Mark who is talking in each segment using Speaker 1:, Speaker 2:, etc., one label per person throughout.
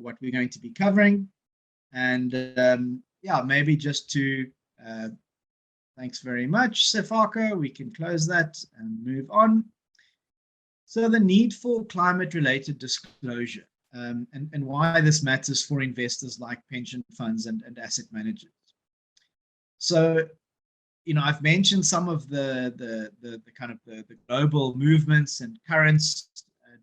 Speaker 1: what we're going to be covering. And yeah, maybe just to thanks very much, Sefako. We can close that and move on. So the need for climate-related disclosure and why this matters for investors like pension funds and asset managers. So, I've mentioned some of the kind of the global movements and currents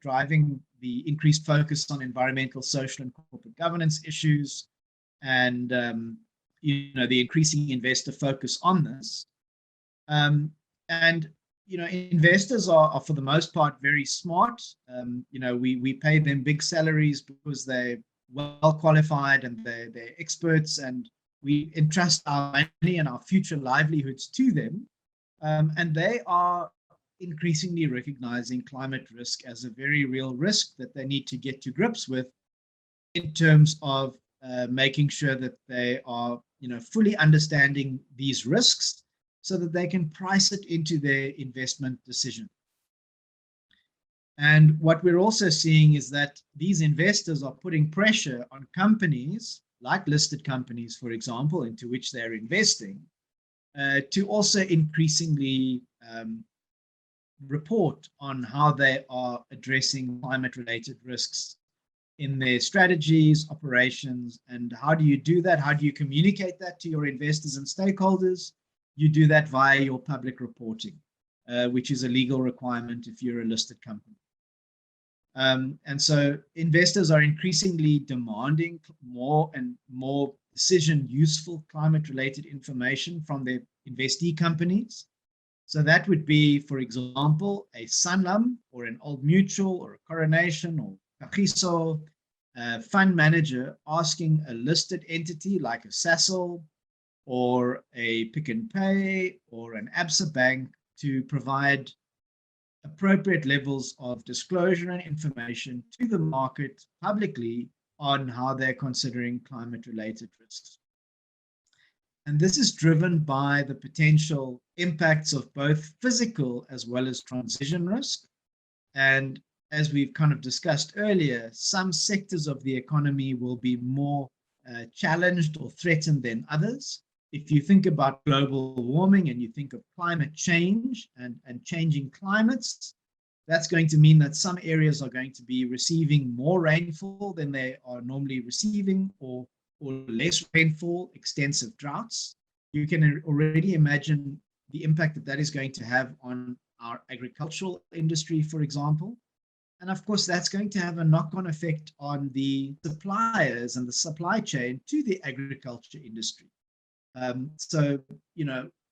Speaker 1: driving the increased focus on environmental, social, and corporate governance issues, and the increasing investor focus on this. And investors are for the most part very smart. We pay them big salaries because they're well qualified and they're experts, and we entrust our money and our future livelihoods to them. And they are increasingly recognizing climate risk as a very real risk that they need to get to grips with in terms of making sure that they are, fully understanding these risks so that they can price it into their investment decision. And what we're also seeing is that these investors are putting pressure on companies, like listed companies, for example, into which they're investing, to also increasingly report on how they are addressing climate-related risks in their strategies, operations. And how do you do that? How do you communicate that to your investors and stakeholders? You do that via your public reporting, which is a legal requirement if you're a listed company. And so investors are increasingly demanding more and more decision-useful climate-related information from their investee companies. So that would be, for example, a Sanlam or an Old Mutual or a Coronation or Kagiso fund manager asking a listed entity like a Sasol or a Pick n Pay or an Absa Bank to provide appropriate levels of disclosure and information to the market publicly on how they're considering climate-related risks. And this is driven by the potential impacts of both physical as well as transition risk. And as we've kind of discussed earlier, some sectors of the economy will be more challenged or threatened than others. If you think about global warming and you think of climate change and changing climates, that's going to mean that some areas are going to be receiving more rainfall than they are normally receiving, or less rainfall, extensive droughts. You can already imagine the impact that is going to have on our agricultural industry, for example. And of course, that's going to have a knock-on effect on the suppliers and the supply chain to the agriculture industry. So,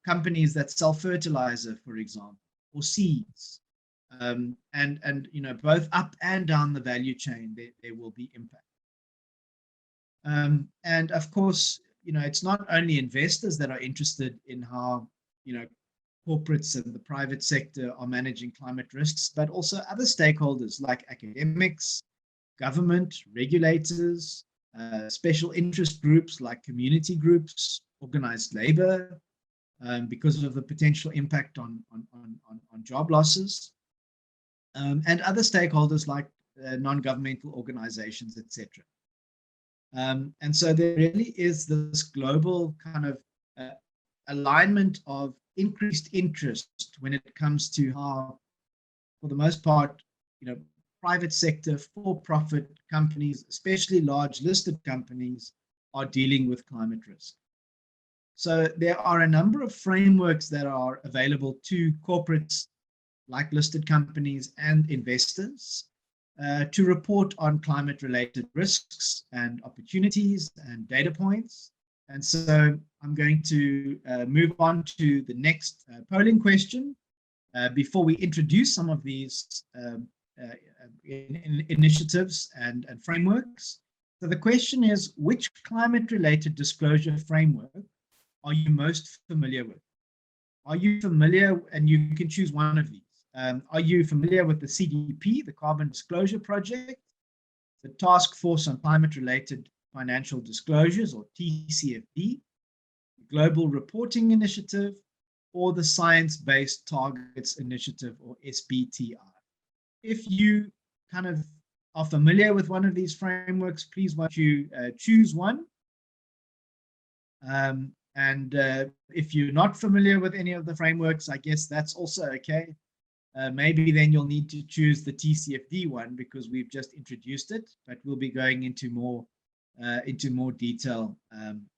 Speaker 1: companies that sell fertilizer, for example, or seeds, and both up and down the value chain, there will be impact. And of course, it's not only investors that are interested in how, corporates and the private sector are managing climate risks, but also other stakeholders like academics, government, regulators, special interest groups like community groups, organized labor, because of the potential impact on job losses, and other stakeholders like non-governmental organizations, etc. And so there really is this global kind of alignment of increased interest when it comes to how, for the most part, private sector for-profit companies, especially large listed companies, are dealing with climate risk. So there are a number of frameworks that are available to corporates like listed companies and investors to report on climate-related risks and opportunities and data points. And so I'm going to move on to the next polling question before we introduce some of these initiatives and frameworks. So the question is, which climate-related disclosure framework are you most familiar with? Are you familiar, and you can choose one of these. Are you familiar with the CDP, the Carbon Disclosure Project, the Task Force on Climate-Related Financial Disclosures, or TCFD, the Global Reporting Initiative, or the Science-Based Targets Initiative, or SBTI? If you kind of are familiar with one of these frameworks, please why don't you choose one. And if you're not familiar with any of the frameworks, I guess that's also okay. Maybe then you'll need to choose the TCFD one because we've just introduced it, but we'll be going into more detail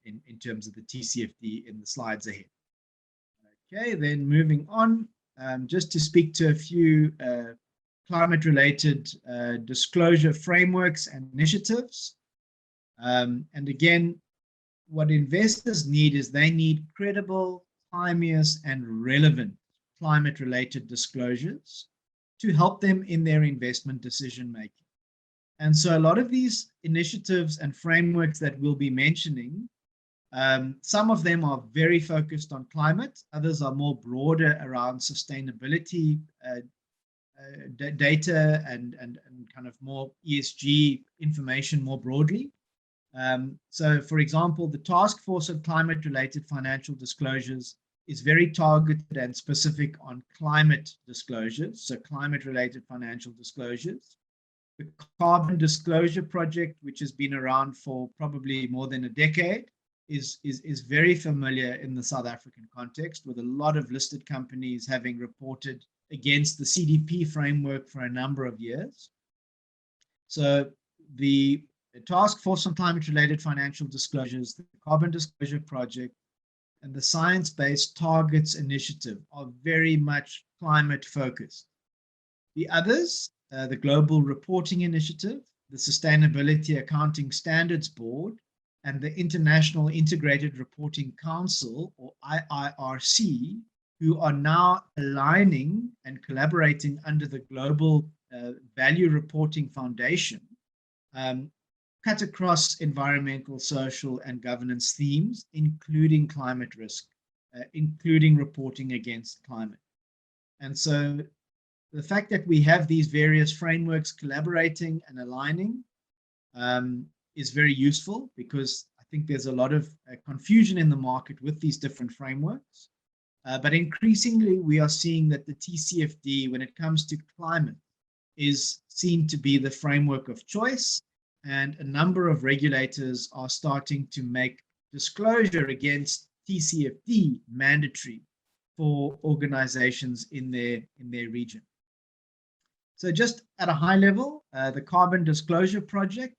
Speaker 1: in terms of the TCFD in the slides ahead. Okay, then moving on, just to speak to a few climate-related disclosure frameworks and initiatives. And again, what investors need is they need credible, timeous, and relevant climate-related disclosures to help them in their investment decision-making. And so a lot of these initiatives and frameworks that we'll be mentioning, some of them are very focused on climate, others are more broader around sustainability data and kind of more ESG information more broadly. So, for example, the Task Force on Climate-Related Financial Disclosures is very targeted and specific on climate disclosures, so climate-related financial disclosures. The Carbon Disclosure Project, which has been around for probably more than a decade, is very familiar in the South African context, with a lot of listed companies having reported against the CDP framework for a number of years. So the Task Force on Climate-Related Financial Disclosures, the Carbon Disclosure Project, and the Science-Based Targets Initiative are very much climate-focused. The others, the Global Reporting Initiative, the Sustainability Accounting Standards Board, and the International Integrated Reporting Council, or IIRC, who are now aligning and collaborating under the Global Value Reporting Foundation, cut across environmental, social, and governance themes, including climate risk, including reporting against climate. And so the fact that we have these various frameworks collaborating and aligning is very useful, because I think there's a lot of confusion in the market with these different frameworks. But increasingly, we are seeing that the TCFD, when it comes to climate, is seen to be the framework of choice, and a number of regulators are starting to make disclosure against TCFD mandatory for organizations in their region. So just at a high level, the Carbon Disclosure Project,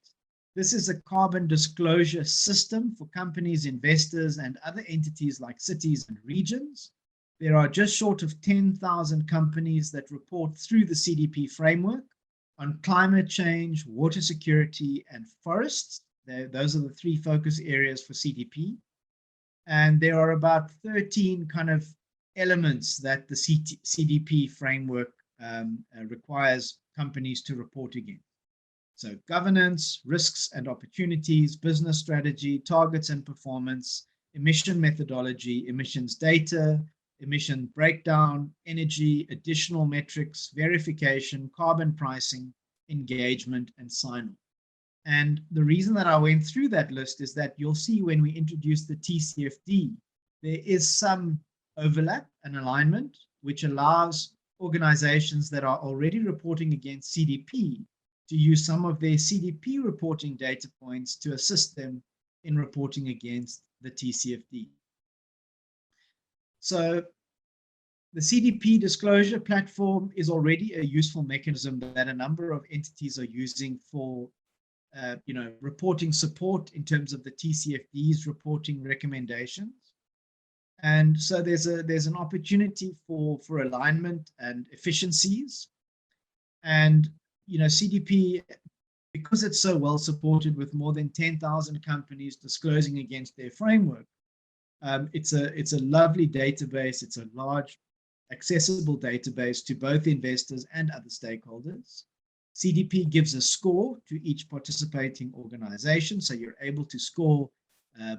Speaker 1: this is a carbon disclosure system for companies, investors, and other entities like cities and regions. There are just short of 10,000 companies that report through the CDP framework on climate change, water security, and forests. Those are the three focus areas for CDP. And there are about 13 kind of elements that the CDP framework requires companies to report against. So governance, risks and opportunities, business strategy, targets and performance, emission methodology, emissions data, emission breakdown, energy, additional metrics, verification, carbon pricing, engagement, and sign-off. And the reason that I went through that list is that you'll see when we introduce the TCFD, there is some overlap and alignment, which allows organizations that are already reporting against CDP to use some of their CDP reporting data points to assist them in reporting against the TCFD. So the CDP disclosure platform is already a useful mechanism that a number of entities are using for reporting support in terms of the TCFD's reporting recommendations. And so there's an opportunity for alignment and efficiencies. And CDP, because it's so well supported with more than 10,000 companies disclosing against their framework, it's a lovely database. It's a large, accessible database to both investors and other stakeholders. CDP gives a score to each participating organization, so you're able to score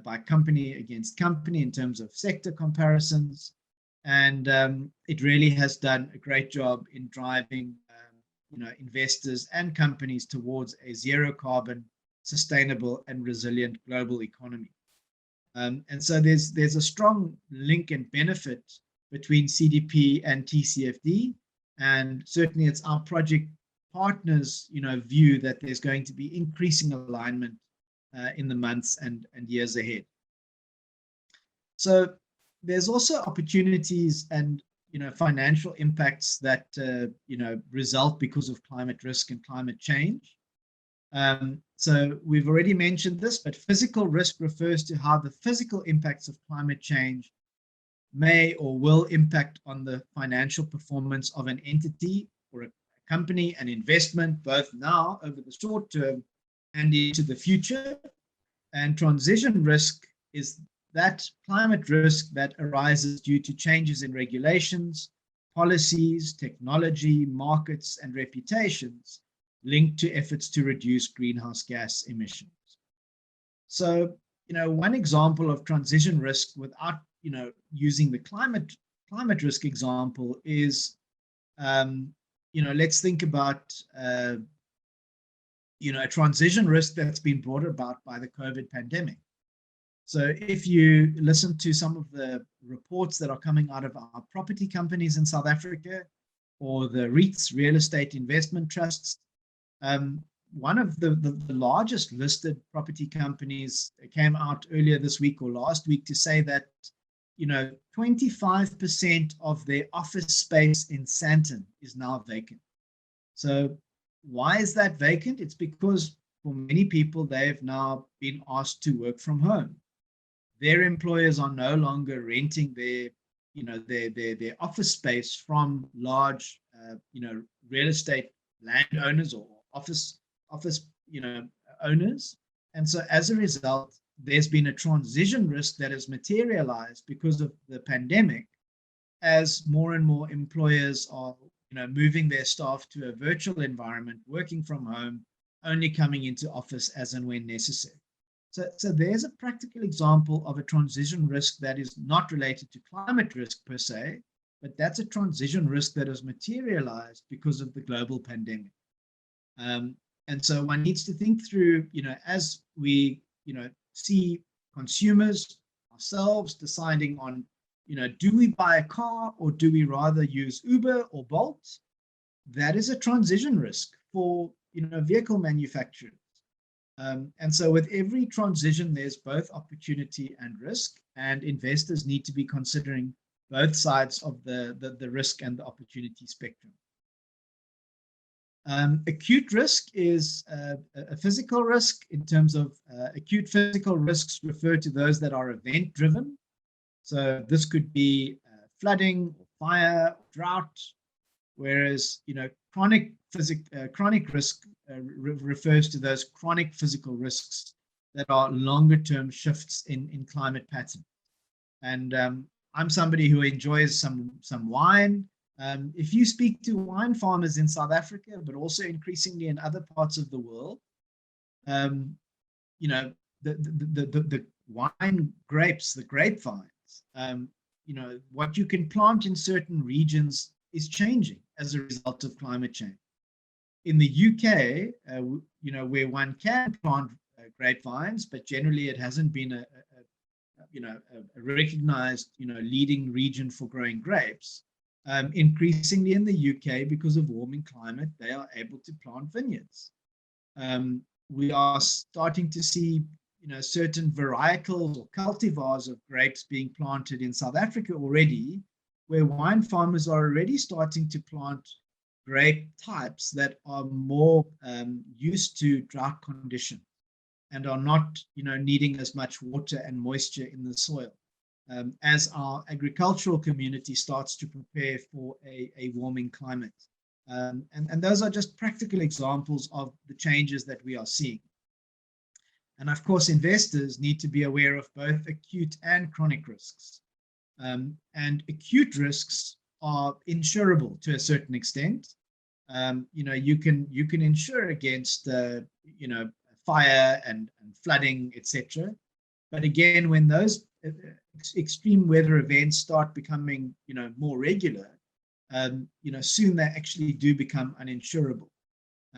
Speaker 1: by company against company in terms of sector comparisons, and it really has done a great job in driving investors and companies towards a zero carbon, sustainable and resilient global economy. And so there's a strong link and benefit between CDP and TCFD, and certainly it's our project partners, view that there's going to be increasing alignment in the months and years ahead. So there's also opportunities and financial impacts that result because of climate risk and climate change. So we've already mentioned this, but physical risk refers to how the physical impacts of climate change may or will impact on the financial performance of an entity or a company, an investment, both now over the short term and into the future. And transition risk is that climate risk that arises due to changes in regulations, policies, technology, markets, and reputations linked to efforts to reduce greenhouse gas emissions. So, one example of transition risk without, using the climate risk example is, let's think about, a transition risk that's been brought about by the COVID pandemic. So if you listen to some of the reports that are coming out of our property companies in South Africa or the REITs, real estate investment trusts, one of the largest listed property companies came out earlier this week or last week to say that 25% of their office space in Sandton is now vacant. So why is that vacant? It's because for many people, they've now been asked to work from home. Their employers are no longer renting their office space from large, real estate landowners or office, owners. And so as a result, there's been a transition risk that has materialized because of the pandemic, as more and more employers are, moving their staff to a virtual environment, working from home, only coming into office as and when necessary. So there's a practical example of a transition risk that is not related to climate risk per se, but that's a transition risk that has materialized because of the global pandemic. And so one needs to think through, as we, see consumers, ourselves deciding on, do we buy a car or do we rather use Uber or Bolt? That is a transition risk for, vehicle manufacturers. And so with every transition, there's both opportunity and risk, and investors need to be considering both sides of the risk and the opportunity spectrum. Acute risk is a physical risk. In terms of acute physical risks, refer to those that are event driven. So this could be flooding, or fire, or drought, whereas chronic risk refers to those chronic physical risks that are longer term shifts in climate pattern. And I'm somebody who enjoys some wine. If you speak to wine farmers in South Africa, but also increasingly in other parts of the world, the wine grapes, the grapevines, what you can plant in certain regions is changing as a result of climate change. In the UK, where one can plant grapevines, but generally it hasn't been a recognized, leading region for growing grapes. Increasingly in the UK, because of warming climate, they are able to plant vineyards. We are starting to see, certain varietals or cultivars of grapes being planted in South Africa already, where wine farmers are already starting to plant grape types that are more used to drought conditions and are not, needing as much water and moisture in the soil. As our agricultural community starts to prepare for a warming climate. And those are just practical examples of the changes that we are seeing. And of course, investors need to be aware of both acute and chronic risks. And acute risks are insurable to a certain extent. You can insure against, fire and flooding, etc. But again, when those extreme weather events start becoming, more regular, soon they actually do become uninsurable.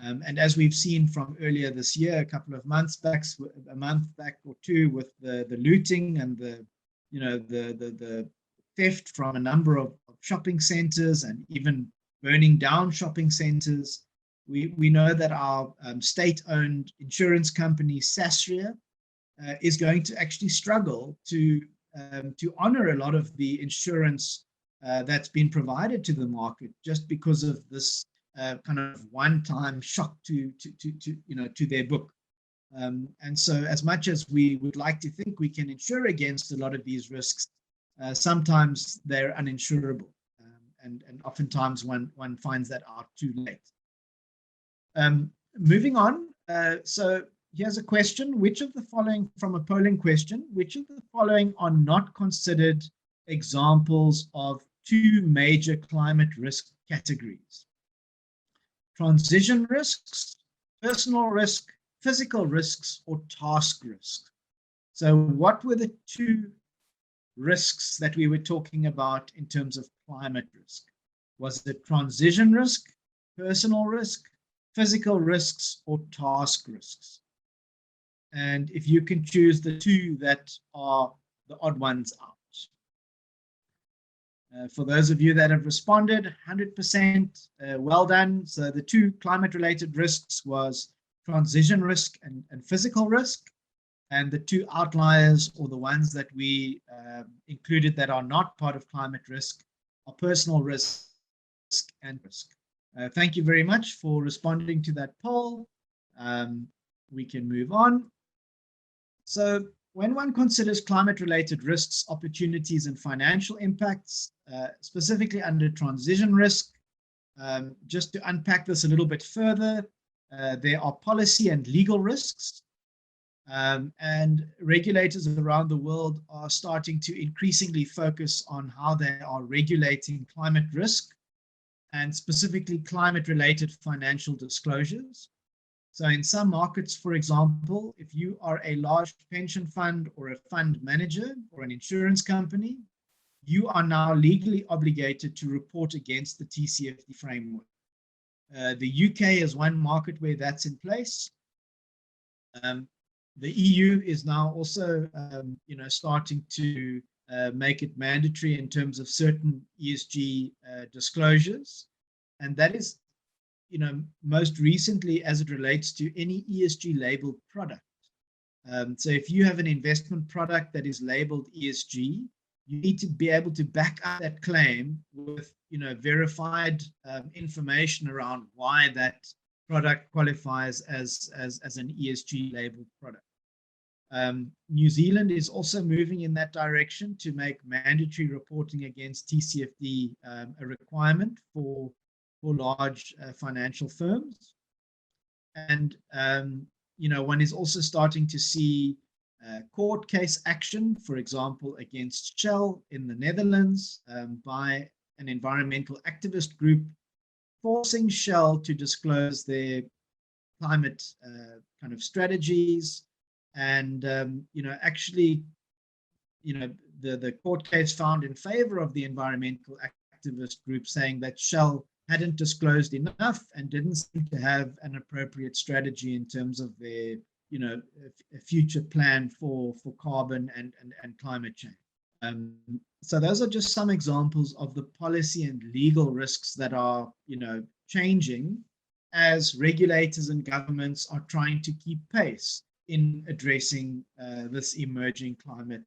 Speaker 1: And as we've seen from earlier this year, a month back or two, with the looting and the theft from a number of shopping centers and even burning down shopping centers, We know that our state-owned insurance company, Sasria, is going to actually struggle to honor a lot of the insurance that's been provided to the market, just because of this kind of one-time shock to their book. And so, as much as we would like to think we can insure against a lot of these risks, sometimes they're uninsurable, and oftentimes one finds that out too late. Moving on, so here's a question: which of the following, from a polling question, which of the following are not considered examples of two major climate risk categories? Transition risks, personal risk, physical risks, or task risk? So what were the two risks that we were talking about in terms of climate risk? Was it transition risk, personal risk, physical risks, or task risks? And if you can choose the two that are the odd ones out. For those of you that have responded, 100%, well done. So the two climate-related risks was transition risk and physical risk. And the two outliers, or the ones that we included that are not part of climate risk, are personal risk and risk. Thank you very much for responding to that poll. We can move on. So when one considers climate-related risks, opportunities, and financial impacts, specifically under transition risk, just to unpack this a little bit further, there are policy and legal risks. And regulators around the world are starting to increasingly focus on how they are regulating climate risk, and specifically climate-related financial disclosures. So in some markets, for example, if you are a large pension fund or a fund manager or an insurance company, you are now legally obligated to report against the TCFD framework. The UK is one market where that's in place. The EU is now also, starting to make it mandatory in terms of certain ESG disclosures, and that is, most recently as it relates to any ESG labeled product. So if you have an investment product that is labeled ESG, you need to be able to back up that claim with, verified information around why that product qualifies as an ESG labeled product. New Zealand is also moving in that direction to make mandatory reporting against TCFD a requirement for large financial firms. And, one is also starting to see court case action, for example, against Shell in the Netherlands by an environmental activist group, forcing Shell to disclose their climate kind of strategies. And, actually, the court case found in favor of the environmental activist group, saying that Shell hadn't disclosed enough and didn't seem to have an appropriate strategy in terms of their, a future plan for carbon and climate change. So those are just some examples of the policy and legal risks that are, changing as regulators and governments are trying to keep pace in addressing this emerging climate,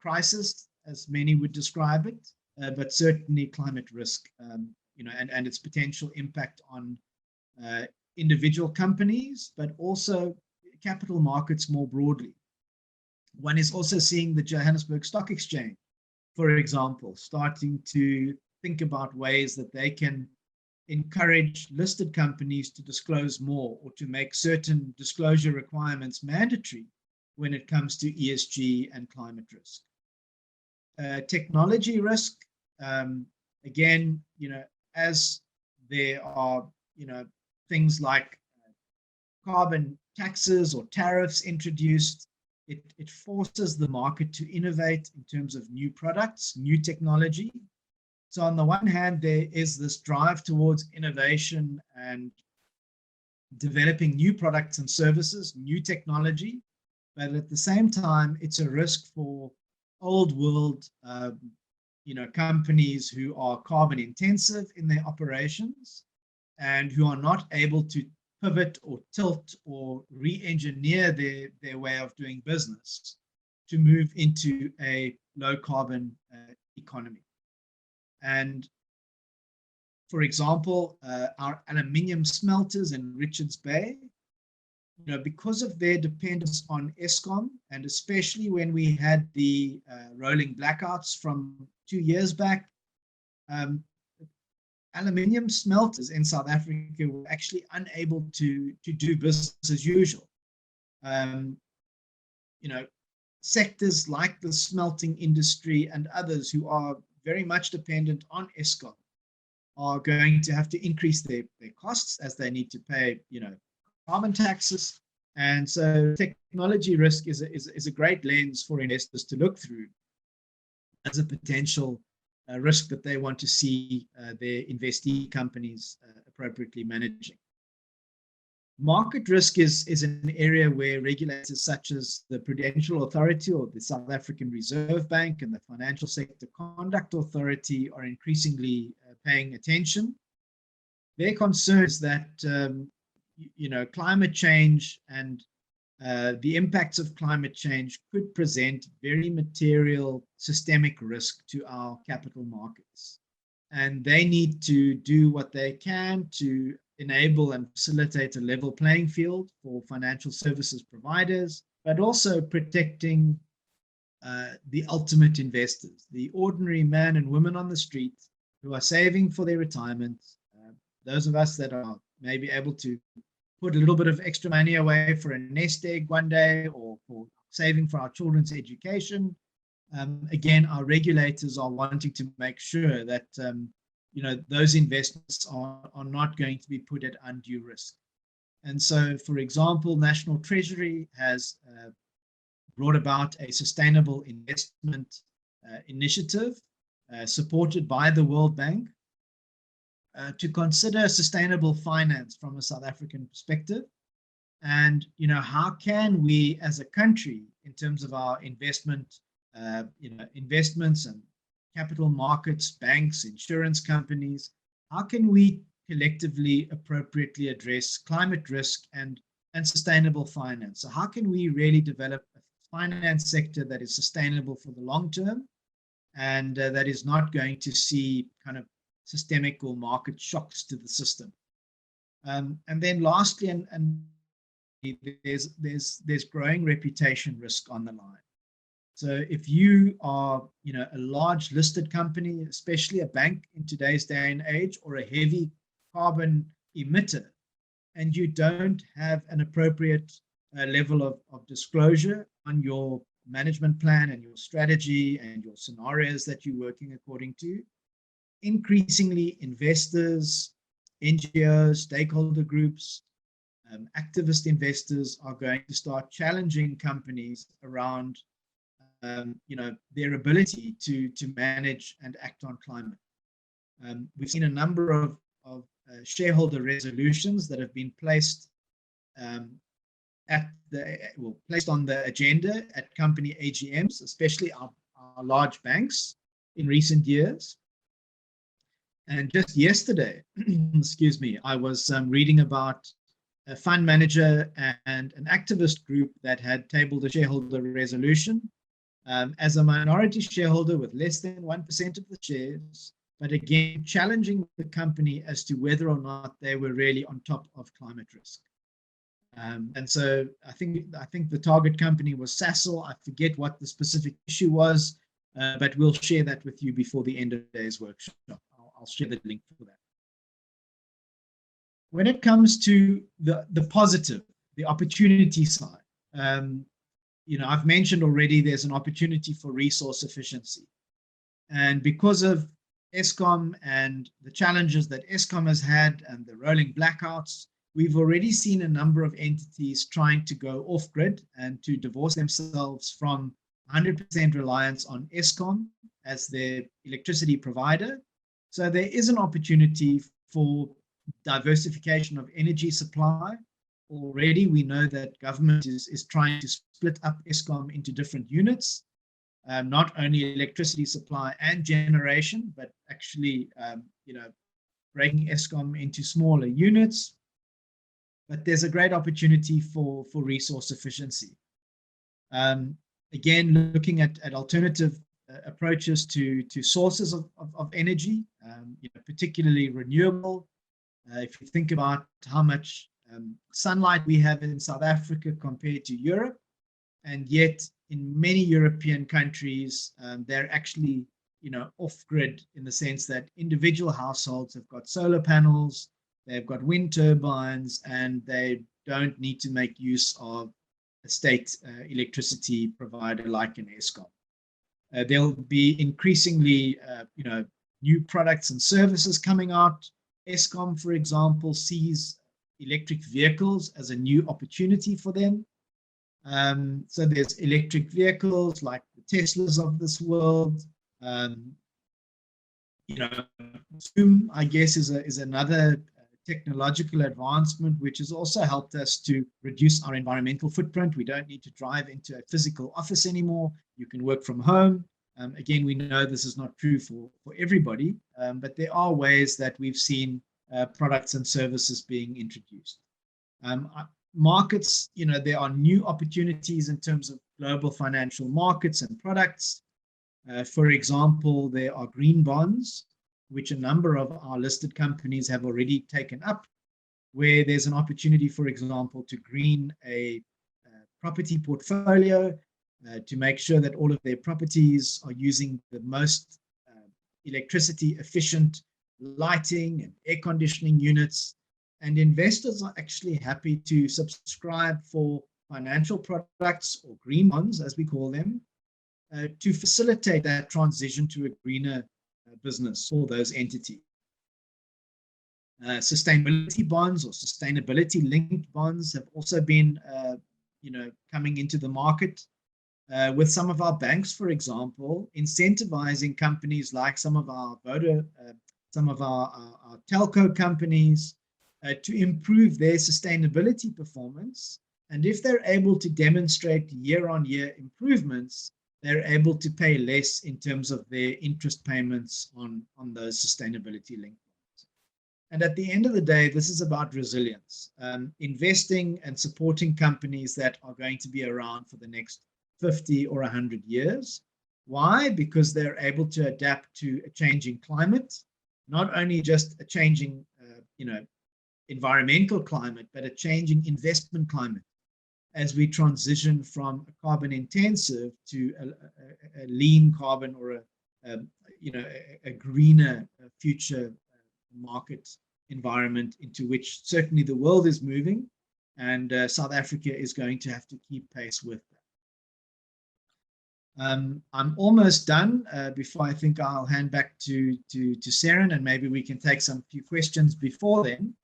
Speaker 1: crisis, as many would describe it, but certainly climate risk, and its potential impact on individual companies, but also capital markets more broadly. One is also seeing the Johannesburg Stock Exchange, for example, starting to think about ways that they can encourage listed companies to disclose more, or to make certain disclosure requirements mandatory when it comes to ESG and climate risk. Technology risk, again, as there are, things like carbon taxes or tariffs introduced, it forces the market to innovate in terms of new products, new technology. So on the one hand, there is this drive towards innovation and developing new products and services, new technology, but at the same time, it's a risk for old world, companies who are carbon intensive in their operations, and who are not able to pivot or tilt or re-engineer their way of doing business to move into a low carbon economy. And for example, our aluminium smelters in Richards Bay, because of their dependence on Eskom, and especially when we had the rolling blackouts from 2 years back, aluminium smelters in South Africa were actually unable to do business as usual. Sectors like the smelting industry and others who are very much dependent on Eskom are going to have to increase their costs as they need to pay, carbon taxes. And so technology risk is a great lens for investors to look through as a potential risk that they want to see their investee companies appropriately managing. Market risk is an area where regulators such as the Prudential Authority or the South African Reserve Bank and the Financial Sector Conduct Authority are increasingly paying attention. Their concern is that climate change and the impacts of climate change could present very material systemic risk to our capital markets. And they need to do what they can to enable and facilitate a level playing field for financial services providers, but also protecting the ultimate investors, the ordinary man and woman on the street who are saving for their retirement, those of us that are maybe able to put a little bit of extra money away for a nest egg one day or for saving for our children's education. Again, our regulators are wanting to make sure that those investments are not going to be put at undue risk. And so, for example, National Treasury has brought about a sustainable investment initiative supported by the World Bank to consider sustainable finance from a South African perspective. And, how can we as a country, in terms of our investments and capital markets, banks, insurance companies, how can we collectively appropriately address climate risk and sustainable finance? So how can we really develop a finance sector that is sustainable for the long term and that is not going to see kind of systemic or market shocks to the system? And then lastly, and there's growing reputation risk on the line. So if you are, a large listed company, especially a bank in today's day and age, or a heavy carbon emitter, and you don't have an appropriate level of disclosure on your management plan and your strategy and your scenarios that you're working according to, increasingly investors, NGOs, stakeholder groups, activist investors are going to start challenging companies around their ability to manage and act on climate. We've seen a number of shareholder resolutions that have been placed placed on the agenda at company AGMs, especially our large banks in recent years. And just yesterday, excuse me, I was reading about a fund manager and an activist group that had tabled a shareholder resolution as a minority shareholder with less than 1% of the shares, but again, challenging the company as to whether or not they were really on top of climate risk. And so I think the target company was Sasol. I forget what the specific issue was, but we'll share that with you before the end of today's workshop. I'll share the link for that. When it comes to the positive, the opportunity side, I've mentioned already there's an opportunity for resource efficiency. And because of Eskom and the challenges that Eskom has had and the rolling blackouts, we've already seen a number of entities trying to go off-grid and to divorce themselves from 100% reliance on Eskom as their electricity provider. So there is an opportunity for diversification of energy supply. Already we know that government is trying to split up Eskom into different units, not only electricity supply and generation, but actually, breaking Eskom into smaller units, but there's a great opportunity for resource efficiency. Again, looking at alternative approaches to sources of energy, particularly renewable. If you think about how much sunlight we have in South Africa compared to Europe, and yet in many European countries, they're actually off-grid, in the sense that individual households have got solar panels, they've got wind turbines, and they don't need to make use of a state electricity provider like an Eskom. There'll be increasingly, new products and services coming out. Eskom, for example, sees electric vehicles as a new opportunity for them. So there's electric vehicles like the Teslas of this world. Zoom, I guess, is another technological advancement which has also helped us to reduce our environmental footprint. We don't need to drive into a physical office anymore. You can work from home. Again, we know this is not true for everybody, but there are ways that we've seen products and services being introduced. Markets, there are new opportunities in terms of global financial markets and products. For example, there are green bonds, which a number of our listed companies have already taken up, where there's an opportunity, for example, to green a property portfolio, to make sure that all of their properties are using the most electricity efficient lighting and air conditioning units. And investors are actually happy to subscribe for financial products, or green bonds, as we call them, to facilitate that transition to a greener business for those entities. Sustainability bonds or sustainability linked bonds have also been coming into the market, with some of our banks, for example, incentivizing companies like some of our telco companies to improve their sustainability performance. And if they're able to demonstrate year-on-year improvements, they're able to pay less in terms of their interest payments on those sustainability linked bonds. And at the end of the day, this is about resilience, investing and supporting companies that are going to be around for the next 50 or 100 years. Why? Because they're able to adapt to a changing climate, not only just a changing environmental climate, but a changing investment climate, as we transition from a carbon intensive to a lean carbon, or a greener future market environment, into which certainly the world is moving, and South Africa is going to have to keep pace with that. I'm almost done. Before I think I'll hand back to Seren, and maybe we can take some few questions before then.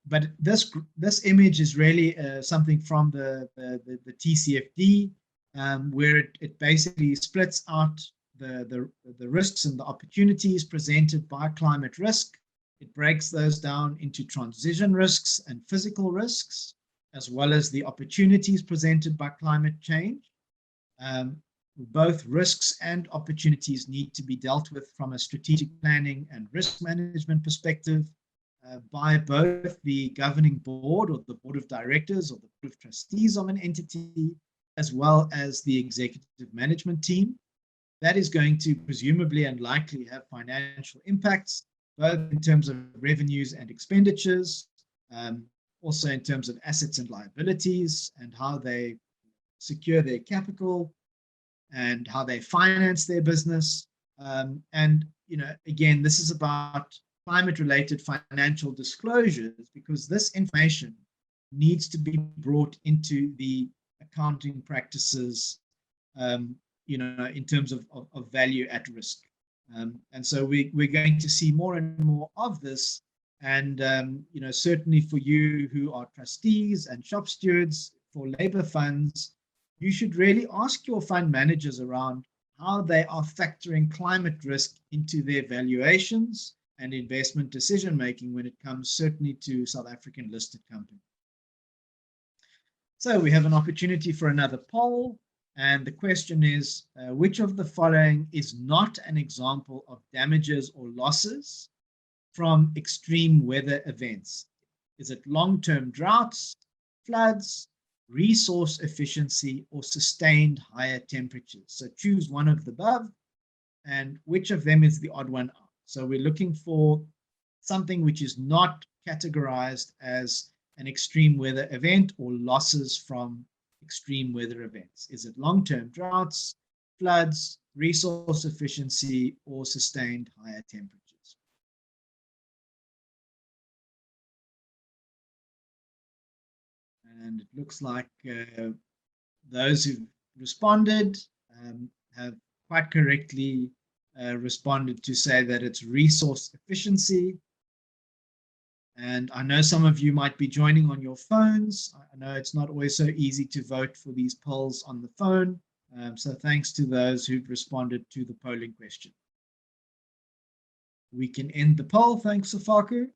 Speaker 1: But this image is really something from the TCFD, where it basically splits out the risks and the opportunities presented by climate risk. It breaks those down into transition risks and physical risks, as well as the opportunities presented by climate change. Both risks and opportunities need to be dealt with from a strategic planning and risk management perspective, by both the governing board, or the board of directors, or the board of trustees of an entity, as well as the executive management team. That is going to presumably and likely have financial impacts, both in terms of revenues and expenditures, also in terms of assets and liabilities, and how they secure their capital, and how they finance their business. And again, this is about climate-related financial disclosures, because this information needs to be brought into the accounting practices, in terms of value at risk. And so we're going to see more and more of this. And certainly for you who are trustees and shop stewards for labor funds, you should really ask your fund managers around how they are factoring climate risk into their valuations and investment decision making when it comes certainly to South African listed companies. So we have an opportunity for another poll, and the question is, which of the following is not an example of damages or losses from extreme weather events? Is it long-term droughts, floods, resource efficiency, or sustained higher temperatures? So choose one of the above, and which of them is the odd one out? So we're looking for something which is not categorized as an extreme weather event or losses from extreme weather events. Is it long-term droughts, floods, resource efficiency, or sustained higher temperatures? And it looks like those who responded have quite correctly responded to say that it's resource efficiency. And I know some of you might be joining on your phones. I know it's not always so easy to vote for these polls on the phone. So thanks to those who've responded to the polling question. We can end the poll. Thanks, Safaku.